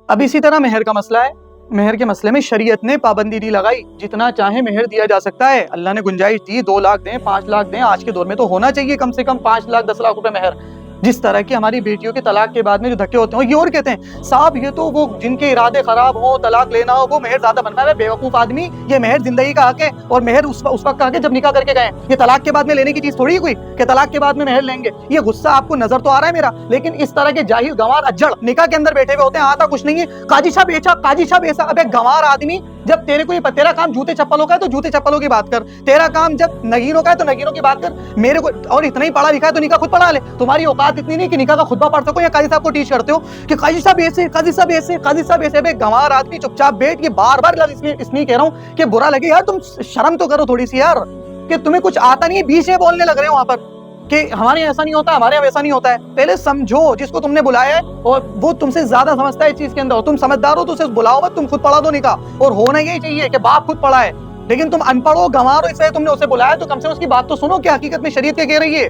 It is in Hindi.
अब इसी तरह मेहर का मसला है। मेहर के मसले में शरीयत ने पाबंदी नहीं लगाई, जितना चाहे मेहर दिया जा सकता है। अल्लाह ने गुंजाइश दी, 2 लाख दें, 5 लाख दें। आज के दौर में तो होना चाहिए कम से कम 5 लाख 10 लाख रुपए मेहर। जिस तरह की हमारी बेटियों के तलाक के बाद में जो धक्के होते हैं, ये और कहते हैं साहब ये तो वो जिनके इरादे खराब हो, तलाक लेना हो, वो मेहर ज्यादा बनता है। बेवकूफ आदमी, ये मेहर जिंदगी का हक है और मेहर उस वक्त का हक है जब निकाह करके गए। ये तलाक के बाद में लेने की चीज थोड़ी है कोई कि तलाक के बाद में मेहर लेंगे। ये गुस्सा आपको नजर तो आ रहा है मेरा, लेकिन इस तरह के जाहिल गंवार अज्जड़ निकाह के अंदर बैठे हुए होते हैं, आता कुछ नहीं है। काजी साहब ऐसा, काजी साहब ऐसा। अबे गंवार आदमी, जब तेरे को तेरा काम जूते चप्पलों का है तो जूते चप्पलों की बात कर, तेरा काम जब नगीनों का है तो नगीनों की बात कर। मेरे को और इतना ही पढ़ा लिखा है तो निकाह खुद पढ़ा ले। तुम्हारी औकात इतनी नहीं कि निकाह का खुतबा पढ़ सको या काजी साहब को टीच करते हो कि काजी साहब ऐसे, काजी साहब ऐसे, काजी साहब ऐसे। बे गंवार आदमी, चुपचाप बैठ। ये बार बार इसलिए कह रहा हूं कि बुरा लगे यार, तुम शर्म तो करो थोड़ी सी यार, कि तुम्हें कुछ आता नहीं है, बीच में बोलने लग रहे हो वहां पर कि हमारे ऐसा नहीं होता, हमारे यहाँ वैसा नहीं होता है। पहले समझो जिसको तुमने बुलाया है, और वो तुमसे ज्यादा समझता है इस चीज के अंदर। तुम समझदार हो तो उसे बुलाओ मत, तुम खुद पढ़ा दो निकाह। और होना यही चाहिए कि बाप खुद पढ़ा है, लेकिन तुम अनपढ़ हो, गंवार हो, इसलिए तुमने उसे बुलाया तो कम से कम उसकी बात तो सुनो कि हकीकत में शरीयत क्या कह रही है।